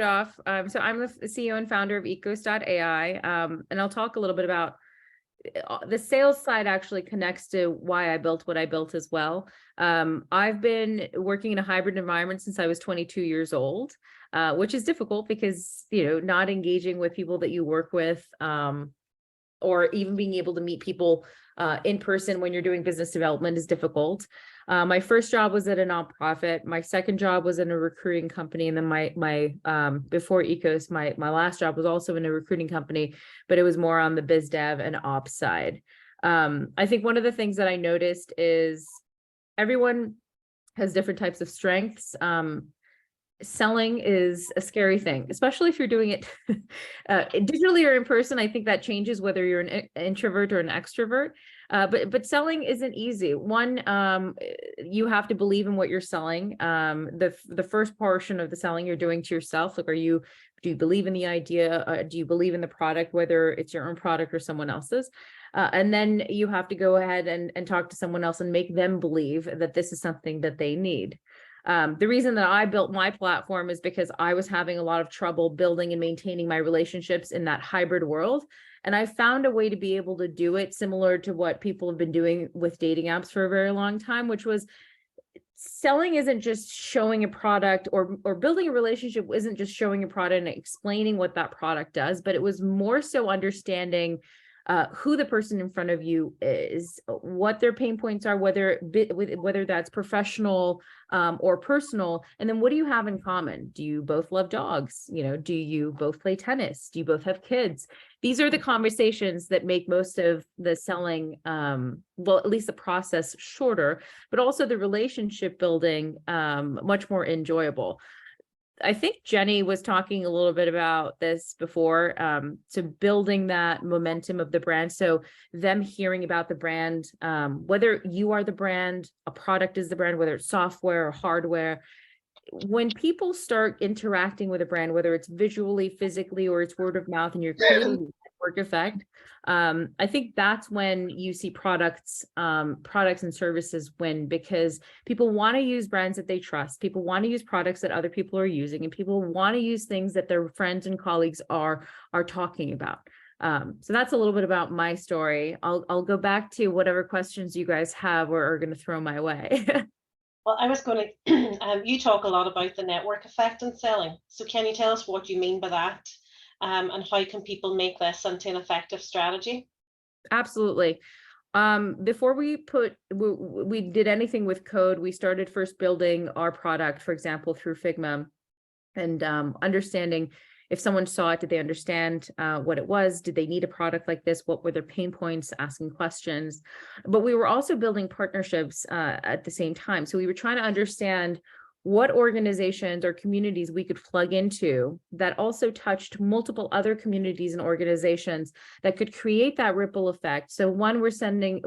off. So I'm the CEO and founder of EKOS.AI, and I'll talk a little bit about the sales side actually connects to why I built what I built as well. I've been working in a hybrid environment since I was 22 years old, which is difficult because, not engaging with people that you work with, or even being able to meet people in person when you're doing business development is difficult. My first job was at a nonprofit. My second job was in a recruiting company. And then my before EKOS, my last job was also in a recruiting company, but it was more on the biz dev and ops side. I think one of the things that I noticed is everyone has different types of strengths. Selling is a scary thing, especially if you're doing it digitally or in person. I think that changes whether you're an introvert or an extrovert. But selling isn't easy. One, you have to believe in what you're selling. The first portion of the selling you're doing to yourself, like, do you believe in the idea? Do you believe in the product, whether it's your own product or someone else's? And then you have to go ahead and talk to someone else and make them believe that this is something that they need. The reason that I built my platform is because I was having a lot of trouble building and maintaining my relationships in that hybrid world. And I found a way to be able to do it similar to what people have been doing with dating apps for a very long time, which was selling isn't just showing a product, or building a relationship isn't just showing a product and explaining what that product does, but it was more so understanding who the person in front of you is, what their pain points are, whether that's professional or personal, and then what do you have in common? Do you both love dogs? Do you both play tennis? Do you both have kids? These are the conversations that make most of the selling, well, at least the process, shorter, but also the relationship building much more enjoyable. I think Jenny was talking a little bit about this before, so building that momentum of the brand. So them hearing about the brand, whether you are the brand, a product is the brand, whether it's software or hardware. When people start interacting with a brand, whether it's visually, physically, or it's word of mouth, and you're creating a network effect, I think that's when you see products and services win, because people want to use brands that they trust. People want to use products that other people are using, and people want to use things that their friends and colleagues are talking about. So that's a little bit about my story. I'll go back to whatever questions you guys have or are going to throw my way. Well, I was going to, you talk a lot about the network effect in selling. So can you tell us what you mean by that? And how can people make this into an effective strategy? Absolutely. Before we did anything with code, we started first building our product, for example, through Figma, and understanding if someone saw it, did they understand what it was? Did they need a product like this? What were their pain points? Asking questions. But we were also building partnerships at the same time. So we were trying to understand what organizations or communities we could plug into that also touched multiple other communities and organizations that could create that ripple effect. So one, we're spending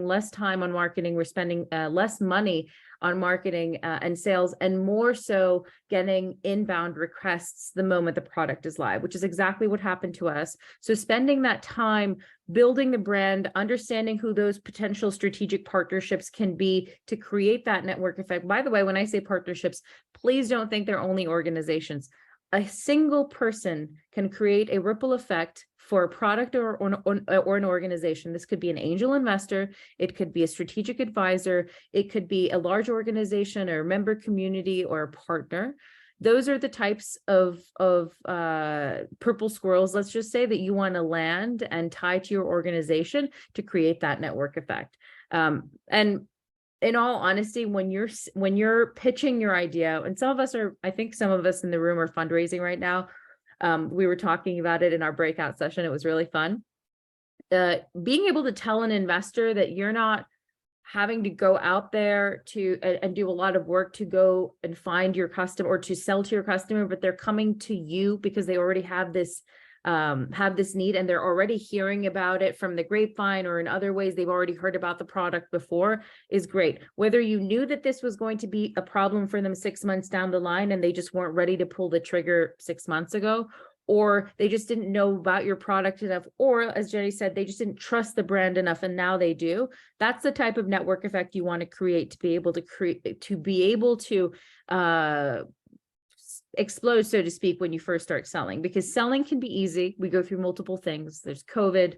less time on marketing, we're spending less money on marketing and sales, and more so getting inbound requests the moment the product is live, which is exactly what happened to us. So spending that time building the brand, understanding who those potential strategic partnerships can be to create that network effect. By the way, when I say partnerships, please don't think they're only organizations. A single person can create a ripple effect for a product or an organization. This could be an angel investor, it could be a strategic advisor, it could be a large organization or a member community or a partner. Those are the types of purple squirrels, let's just say, that you want to land and tie to your organization to create that network effect. And in all honesty, when you're pitching your idea, and I think some of us in the room are fundraising right now. We were talking about it in our breakout session. It was really fun. Being able to tell an investor that you're not having to go out there and do a lot of work to go and find your customer or to sell to your customer, but they're coming to you because they already have this need, and they're already hearing about it from the grapevine or in other ways they've already heard about the product before, is great. Whether you knew that this was going to be a problem for them 6 months down the line and they just weren't ready to pull the trigger 6 months ago, or they just didn't know about your product enough, or as Jenny said, they just didn't trust the brand enough and now they do. That's the type of network effect you want to create to be able to explode, so to speak, when you first start selling, because selling can be easy. We go through multiple things. There's COVID,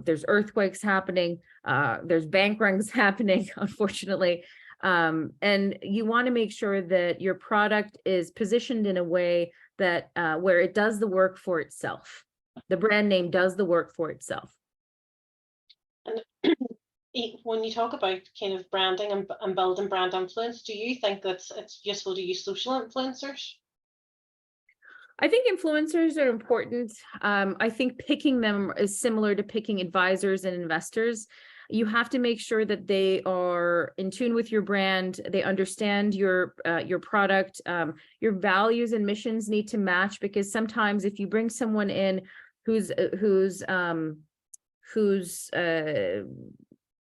there's earthquakes happening, there's bank runs happening, unfortunately. And you want to make sure that your product is positioned in a way that where it does the work for itself. The brand name does the work for itself. And when you talk about kind of branding and building brand influence, do you think that it's useful to use social influencers? I think influencers are important. I think picking them is similar to picking advisors and investors. You have to make sure that they are in tune with your brand. They understand your product. Your values and missions need to match, because sometimes if you bring someone in who's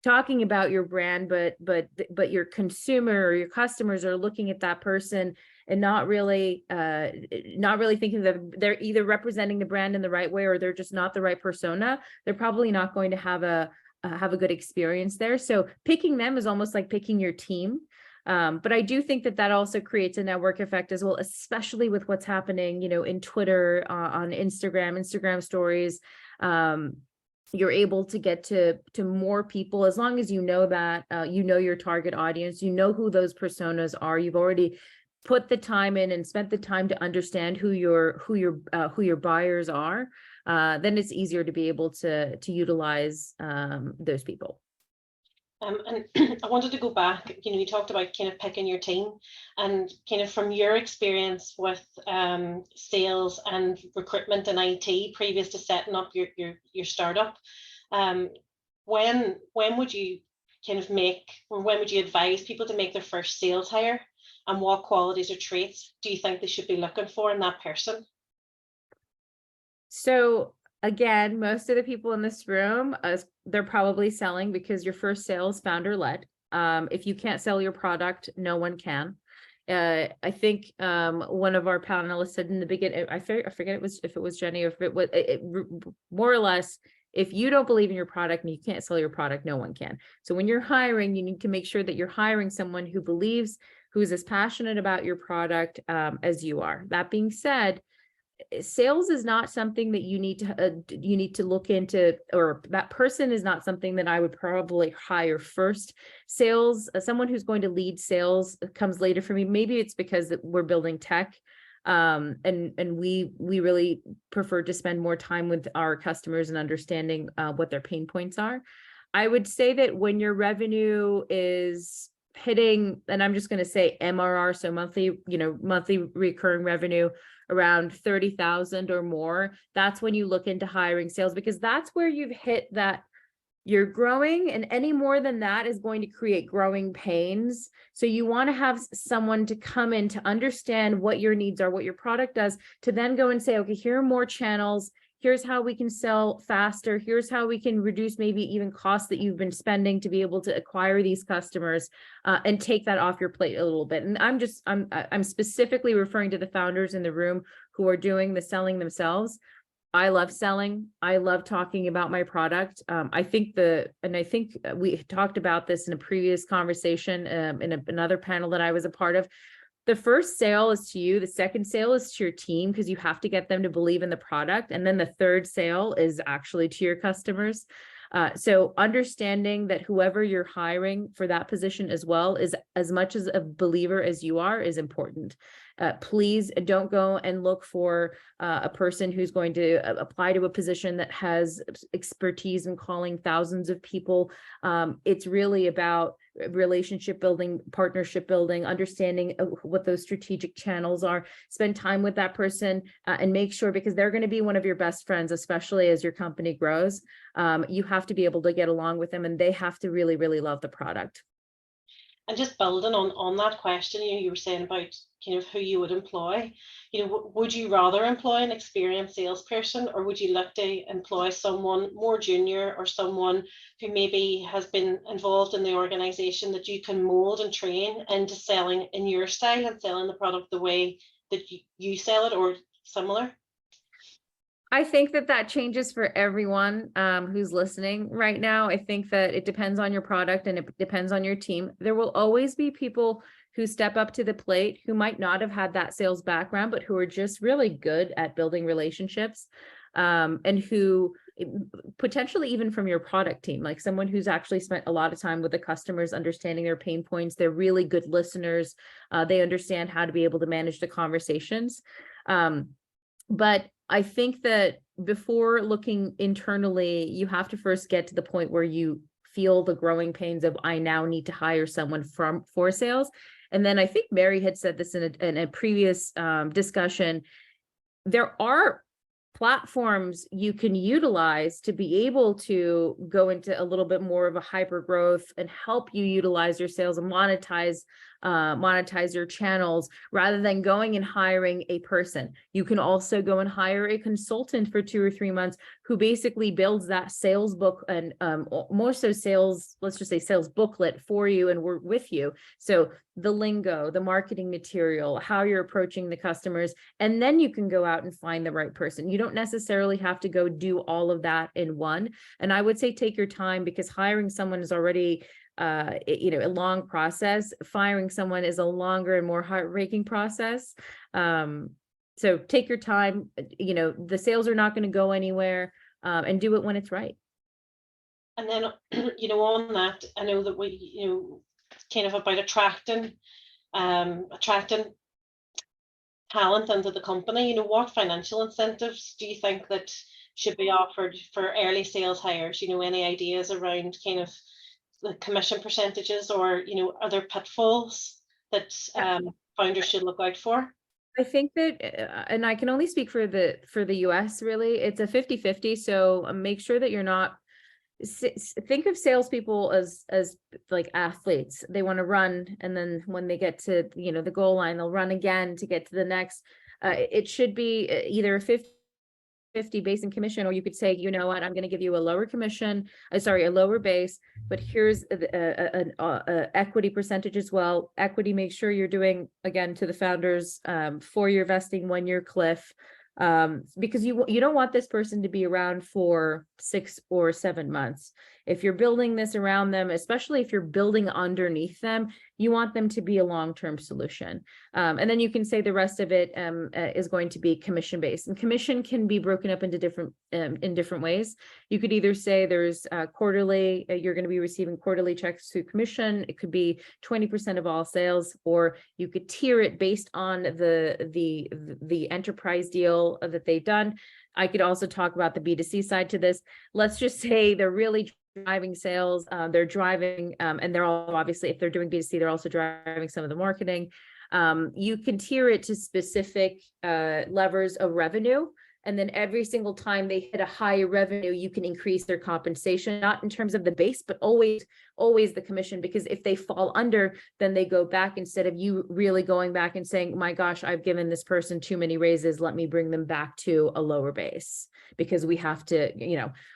talking about your brand, but your consumer or your customers are looking at that person and not really thinking that they're either representing the brand in the right way, or they're just not the right persona, they're probably not going to have a good experience there. So picking them is almost like picking your team. But I do think that that also creates a network effect as well, especially with what's happening, in Twitter, on Instagram stories. You're able to get to more people, as long as you know that, your target audience, who those personas are. You've already put the time in and spent the time to understand who your buyers are. Then it's easier to be able to utilize those people. And I wanted to go back, you talked about kind of picking your team, and kind of from your experience with sales and recruitment and IT previous to setting up your startup, when would you kind of when would you advise people to make their first sales hire, and what qualities or traits do you think they should be looking for in that person? So again, most of the people in this room, they're probably selling because your first sale is founder led. If you can't sell your product, no one can. I think one of our panelists said in the beginning, I forget if it was Jenny or if it was more or less, if you don't believe in your product and you can't sell your product, no one can. So when you're hiring, you need to make sure that you're hiring someone who believes, who's as passionate about your product as you are. That being said, sales is not something that you need to look into, or that person is not something that I would probably hire first. Sales, someone who's going to lead sales comes later for me. Maybe it's because we're building tech, and we really prefer to spend more time with our customers and understanding what their pain points are. I would say that when your revenue is hitting, and I'm just going to say MRR, so monthly recurring revenue, around 30,000 or more, that's when you look into hiring sales, because that's where you've hit that you're growing, and any more than that is going to create growing pains. So you want to have someone to come in to understand what your needs are, what your product does, to then go and say, okay, here are more channels. Here's how we can sell faster. Here's how we can reduce maybe even costs that you've been spending to be able to acquire these customers, and take that off your plate a little bit. And I'm specifically referring to the founders in the room who are doing the selling themselves. I love selling. I love talking about my product. I think we talked about this in a previous conversation, in another panel that I was a part of. The first sale is to you. The second sale is to your team, because you have to get them to believe in the product. And then the third sale is actually to your customers. So understanding that whoever you're hiring for that position as well is as much as a believer as you are is important. Please don't go and look for a person who's going to apply to a position that has expertise in calling thousands of people. It's really about relationship building, partnership building, understanding what those strategic channels are. Spend time with that person, and make sure, because they're going to be one of your best friends, especially as your company grows. You have to be able to get along with them, and they have to really, really love the product. And just building on that question, you were saying about kind of who you would employ. Would you rather employ an experienced salesperson, or would you look to employ someone more junior, or someone who maybe has been involved in the organization that you can mold and train into selling in your style and selling the product the way that you sell it, or similar? I think that changes for everyone who's listening right now. I think that it depends on your product and it depends on your team. There will always be people who step up to the plate, who might not have had that sales background, but who are just really good at building relationships, and who potentially even from your product team, like someone who's actually spent a lot of time with the customers, understanding their pain points. They're really good listeners. They understand how to be able to manage the conversations. But I think that before looking internally, you have to first get to the point where you feel the growing pains of, I now need to hire someone for sales. And then I think Mary had said this in a previous discussion. There are platforms you can utilize to be able to go into a little bit more of a hyper growth and help you utilize your sales and monetize your channels, rather than going and hiring a person. You can also go and hire a consultant for 2 or 3 months who basically builds that sales book and more so sales, let's just say sales booklet for you and work with you. So the lingo, the marketing material, how you're approaching the customers, and then you can go out and find the right person. You don't necessarily have to go do all of that in one. And I would say take your time, because hiring someone is already a long process. Firing someone is a longer and more heartbreaking process. So take your time. The sales are not going to go anywhere, and do it when it's right. And then, on that, I know that we, kind of about attracting talent into the company. What financial incentives do you think that should be offered for early sales hires? Any ideas around kind of the commission percentages, or other pitfalls that founders should look out for? I think that, and I can only speak for the US, really, it's a 50-50. So make sure that you're not, think of salespeople as like athletes. They want to run, and then when they get to the goal line, they'll run again to get to the next. It should be either a 50 base and commission, or you could say, what, I'm going to give you a lower commission, a lower base, but here's an equity percentage as well. Equity, make sure you're doing, again, to the founders, 4-year vesting, 1-year cliff, because you don't want this person to be around for 6 or 7 months. If you're building this around them, especially if you're building underneath them, you want them to be a long-term solution. And then you can say the rest of it is going to be commission-based, and commission can be broken up into different ways. You could either say there's quarterly, you're going to be receiving quarterly checks through commission. It could be 20% of all sales, or you could tier it based on the enterprise deal that they've done. I could also talk about the B2C side to this. Let's just say they're really driving sales, they're driving, and they're all, obviously, if they're doing B2C, they're also driving some of the marketing. You can tier it to specific levers of revenue. And then every single time they hit a higher revenue, you can increase their compensation, not in terms of the base, but always the commission. Because if they fall under, then they go back, instead of you really going back and saying, my gosh, I've given this person too many raises, let me bring them back to a lower base. Because we have to,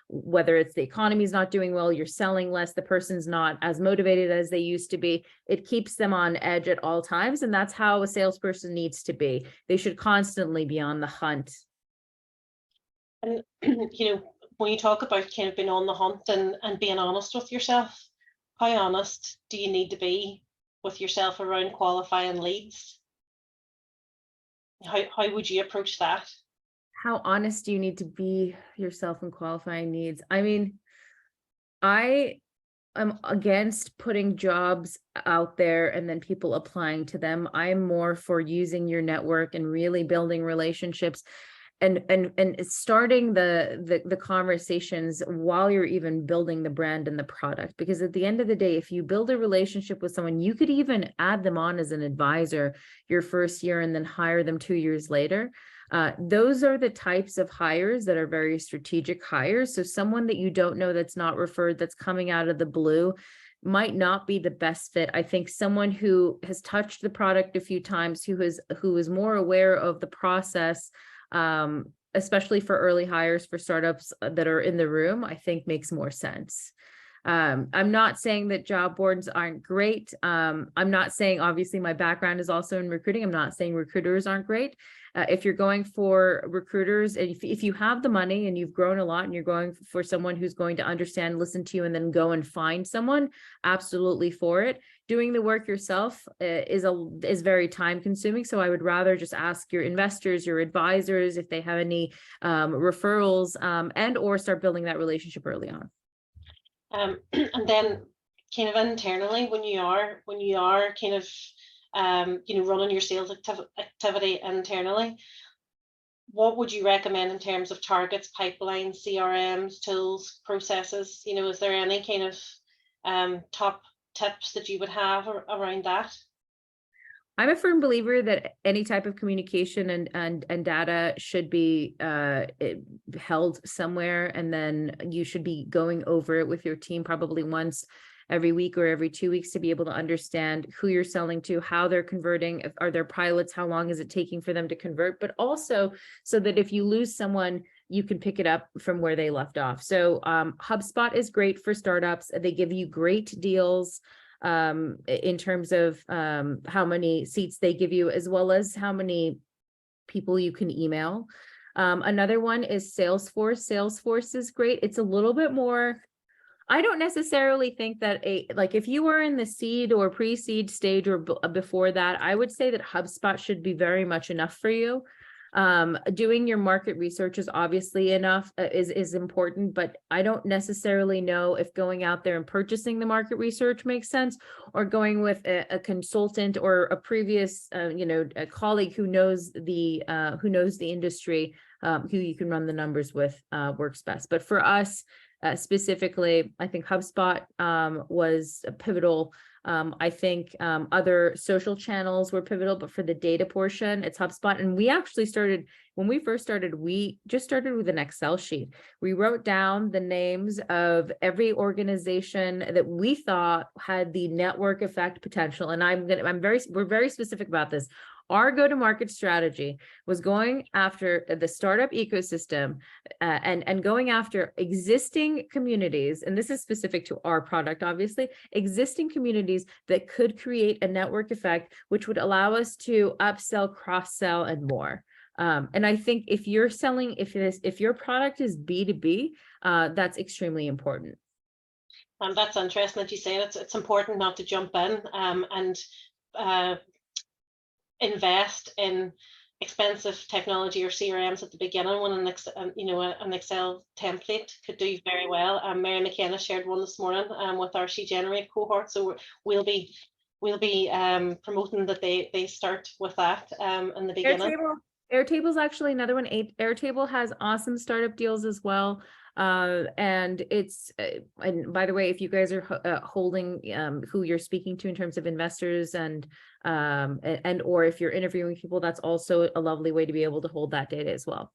whether it's the economy's not doing well, you're selling less, the person's not as motivated as they used to be, it keeps them on edge at all times. And that's how a salesperson needs to be. They should constantly be on the hunt. And, when you talk about kind of being on the hunt and being honest with yourself, how honest do you need to be with yourself around qualifying leads? How would you approach that? How honest do you need to be yourself in qualifying needs? I mean, I am against putting jobs out there and then people applying to them. I'm more for using your network and really building relationships and starting the conversations while you're even building the brand and the product. Because at the end of the day, if you build a relationship with someone, you could even add them on as an advisor your first year and then hire them 2 years later. Those are the types of hires that are very strategic hires. So someone that you don't know, that's not referred, that's coming out of the blue, might not be the best fit. I think someone who has touched the product a few times, who is more aware of the process, especially for early hires, for startups that are in the room, I think makes more sense. I'm not saying that job boards aren't great. I'm not saying, obviously my background is also in recruiting. I'm not saying recruiters aren't great. If you're going for recruiters, and if you have the money and you've grown a lot and you're going for someone who's going to understand, listen to you, and then go and find someone, absolutely for it. doing the work yourself is very time consuming. So I would rather just ask your investors, your advisors, if they have any referrals, and or start building that relationship early on. And then kind of internally, when you are kind of running your sales activity internally, what would you recommend in terms of targets, pipelines, CRMs, tools, processes? Is there any kind of top tips that you would have around that? I'm a firm believer that any type of communication and data should be held somewhere, and then you should be going over it with your team probably once every week or every 2 weeks to be able to understand who you're selling to, how they're converting, are there pilots, how long is it taking for them to convert, but also so that if you lose someone, you can pick it up from where they left off. So HubSpot is great for startups. They give you great deals in terms of how many seats they give you, as well as how many people you can email. Another one is Salesforce. Salesforce is great. It's a little bit more, I don't necessarily think that if you were in the seed or pre-seed stage or before that, I would say that HubSpot should be very much enough for you. Doing your market research is obviously enough, is important, but I don't necessarily know if going out there and purchasing the market research makes sense, or going with a consultant or a previous, a colleague who knows the industry, who you can run the numbers with, works best. But for us, specifically, I think HubSpot was pivotal. I think other social channels were pivotal, but for the data portion, it's HubSpot. And we actually started, when we first started, we just started with an Excel sheet. We wrote down the names of every organization that we thought had the network effect potential. And we're very specific about this. Our go-to-market strategy was going after the startup ecosystem and going after existing communities. And this is specific to our product, obviously, existing communities that could create a network effect, which would allow us to upsell, cross-sell, and more. And I think if you're selling, if your product is B2B, that's extremely important. That's interesting that you say it. It's important not to jump in and invest in expensive technology or CRMs at the beginning when an Excel template could do very well. Mary McKenna shared one this morning with our She Generate cohort, so we'll be promoting that they start with that in the beginning. Airtable is actually another one. Airtable has awesome startup deals as well. And it's, and by the way, if you guys are holding who you're speaking to in terms of investors and or if you're interviewing people, that's also a lovely way to be able to hold that data as well.